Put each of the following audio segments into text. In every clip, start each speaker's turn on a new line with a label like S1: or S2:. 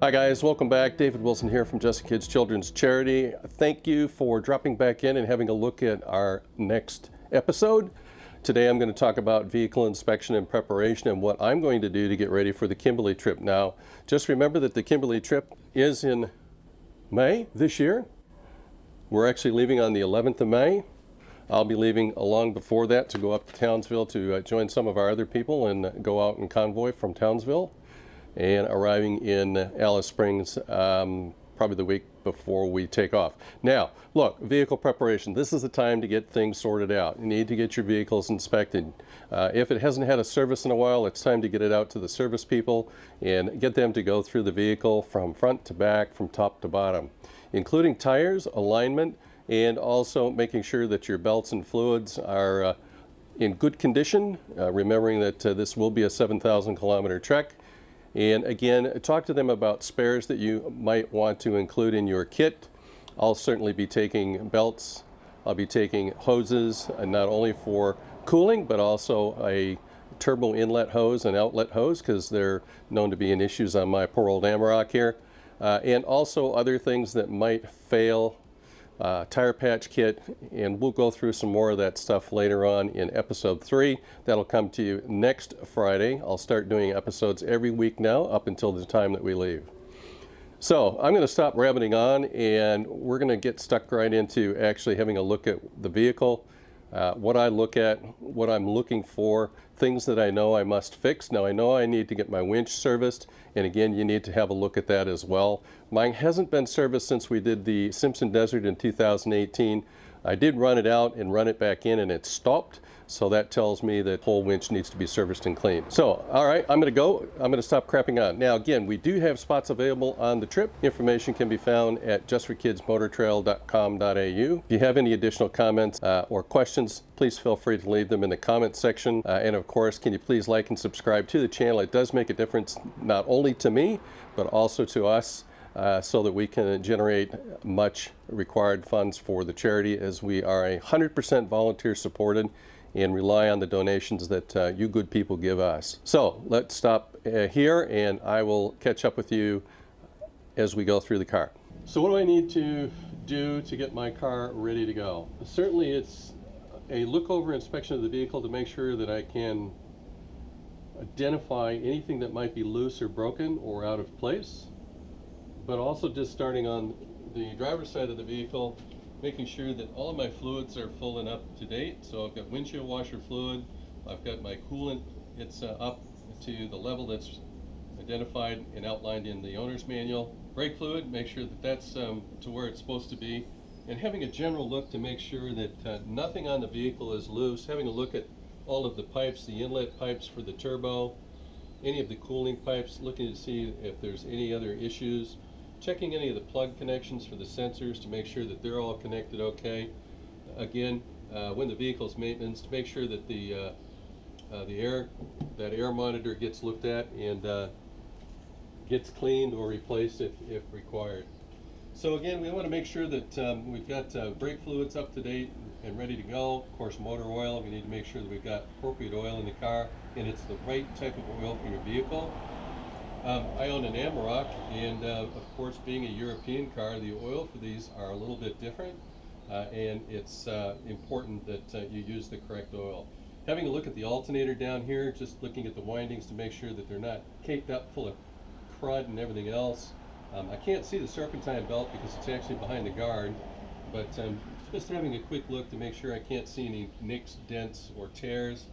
S1: Hi guys, welcome back. David Wilson here from Just Kids Children's Charity. Thank you for dropping back in and having a look at our next episode. Today I'm going to talk about vehicle inspection and preparation and what I'm going to do to get ready for the Kimberley trip. Now, just remember that the Kimberley trip is in May this year. We're actually leaving on the 11th of May. I'll be leaving along before that to go up to Townsville to join some of our other people and go out in convoy from Townsville, and arriving in Alice Springs probably the week before we take off. Now, look, vehicle preparation. This is the time to get things sorted out. You need to get your vehicles inspected. If it hasn't had a service in a while, it's time to get it out to the service people and get them to go through the vehicle from front to back, from top to bottom, including tires, alignment, and also making sure that your belts and fluids are in good condition, remembering that this will be a 7,000 kilometer trek. And again, talk to them about spares that you might want to include in your kit. I'll certainly be taking belts. I'll be taking hoses, and not only for cooling, but also a turbo inlet hose and outlet hose, because they're known to be in issues on my poor old Amarok here. And also other things that might fail. Tire patch kit, and we'll go through some more of that stuff later on in episode 3. That'll come to you next Friday. I'll start doing episodes every week now up until the time that we leave. So I'm going to stop rabbiting on, and we're going to get stuck right into actually having a look at the vehicle, what I look at, what I'm looking for, things that I know I must fix. Now, I know I need to get my winch serviced, and again, you need to have a look at that as well. Mine hasn't been serviced since we did the Simpson Desert in 2018. I did run it out and run it back in, and it stopped. So that tells me that whole winch needs to be serviced and cleaned. So, all right, I'm going to stop crapping on. Now, again, we do have spots available on the trip. Information can be found at justforkidsmotortrail.com.au. If you have any additional comments or questions, please feel free to leave them in the comments section. And of course, can you please like and subscribe to the channel? It does make a difference not only to me, but also to us, so that we can generate much required funds for the charity, as we are 100% volunteer supported and rely on the donations that you good people give us. So let's stop here, and I will catch up with you as we go through the car. So what do I need to do to get my car ready to go? Certainly it's a look-over inspection of the vehicle to make sure that I can identify anything that might be loose or broken or out of place, but also just starting on the driver's side of the vehicle, making sure that all of my fluids are full and up to date. So I've got windshield washer fluid, I've got my coolant, it's up to the level that's identified and outlined in the owner's manual. Brake fluid, make sure that that's to where it's supposed to be, and having a general look to make sure that nothing on the vehicle is loose, having a look at all of the pipes, the inlet pipes for the turbo, any of the cooling pipes, looking to see if there's any other issues, checking any of the plug connections for the sensors to make sure that they're all connected okay. Again, when the vehicle's maintenance, to make sure that the air monitor gets looked at and gets cleaned or replaced if required. So again, we want to make sure that we've got brake fluids up to date and ready to go. Of course, motor oil, we need to make sure that we've got appropriate oil in the car and it's the right type of oil for your vehicle. I own an Amarok, and of course, being a European car, the oil for these are a little bit different, and it's important that you use the correct oil. Having a look at the alternator down here, just looking at the windings to make sure that they're not caked up full of crud and everything else. I can't see the serpentine belt because it's actually behind the guard, but just having a quick look to make sure I can't see any nicks, dents, or tears.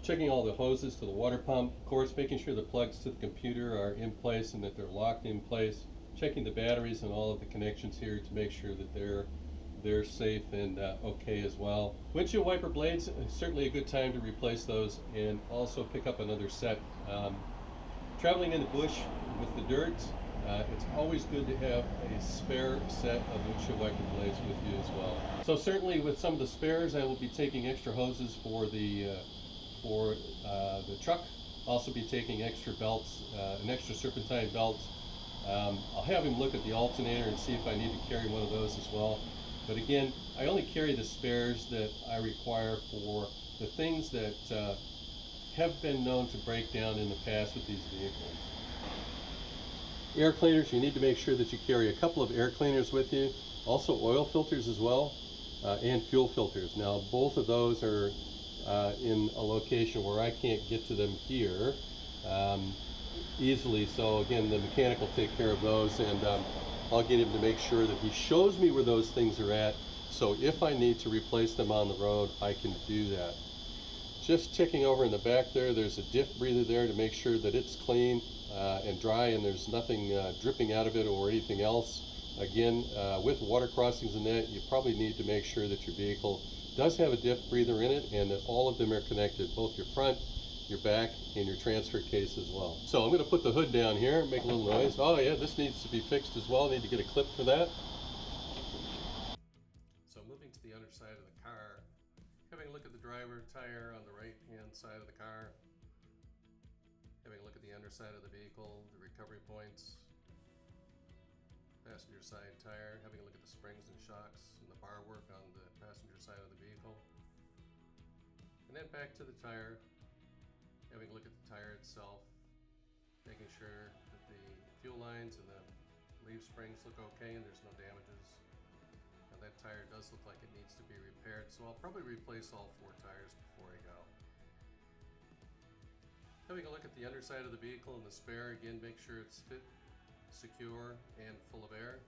S1: Checking all the hoses to the water pump, of course, making sure the plugs to the computer are in place and that they're locked in place. Checking the batteries and all of the connections here to make sure that they're safe and okay as well. Windshield wiper blades, certainly a good time to replace those and also pick up another set. Traveling in the bush with the dirt, it's always good to have a spare set of windshield wiper blades with you as well. So certainly with some of the spares, I will be taking extra hoses for the truck. Also be taking extra belts, an extra serpentine belt. I'll have him look at the alternator and see if I need to carry one of those as well. But again, I only carry the spares that I require for the things that have been known to break down in the past with these vehicles. Air cleaners, you need to make sure that you carry a couple of air cleaners with you. Also oil filters as well, and fuel filters. Now both of those are in a location where I can't get to them here easily. So again, the mechanic will take care of those, and I'll get him to make sure that he shows me where those things are at. So if I need to replace them on the road, I can do that. Just checking over in the back there, there's a diff breather there to make sure that it's clean and dry and there's nothing dripping out of it or anything else. Again, with water crossings and that, you probably need to make sure that your vehicle does have a diff breather in it and that all of them are connected, both your front, your back, and your transfer case as well. So I'm going to put the hood down here, make a little noise. Oh yeah, this needs to be fixed as well. I need to get a clip for that. So moving to the underside of the car, having a look at the driver tire on the right hand side of the car, having a look at the underside of the vehicle, the recovery points, passenger side tire, having a look at the springs and shocks and the bar work on the passenger side of the vehicle, and then back to the tire, having a look at the tire itself, making sure that the fuel lines and the leaf springs look okay and there's no damages. Now that tire does look like it needs to be repaired, so I'll probably replace all 4 tires before I go. Having a look at the underside of the vehicle and the spare, again make sure it's fit, secure, and full of air.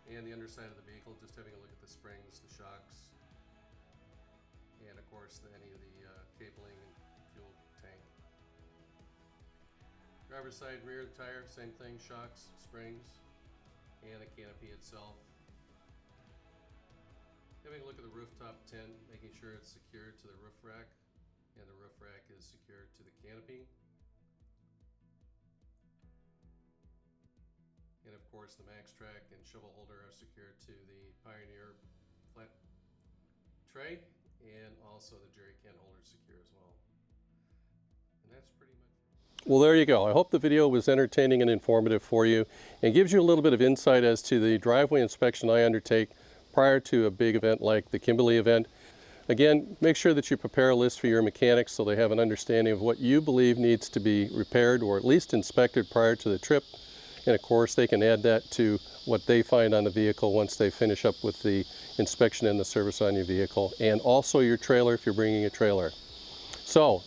S1: And the underside of the vehicle, just having a look at the springs, the shocks, and of course any of the cabling and fuel tank. Driver's side rear tire, same thing, shocks, springs, and the canopy itself. Having a look at the rooftop tent, making sure it's secured to the roof rack, and the roof rack is secured to the canopy. And of course the max track and shovel holder are secured to the Pioneer flat tray, and also the jerry can holder is secure as well. And that's pretty much. Well, there you go. I hope the video was entertaining and informative for you and gives you a little bit of insight as to the driveway inspection I undertake prior to a big event like the Kimberley event. Again, make sure that you prepare a list for your mechanics so they have an understanding of what you believe needs to be repaired or at least inspected prior to the trip. And of course, they can add that to what they find on the vehicle once they finish up with the inspection and the service on your vehicle, and also your trailer if you're bringing a trailer. So,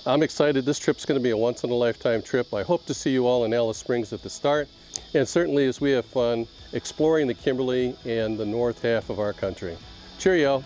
S1: I'm excited. This trip's going to be a once-in-a-lifetime trip. I hope to see you all in Alice Springs at the start, and certainly as we have fun exploring the Kimberley and the north half of our country. Cheerio!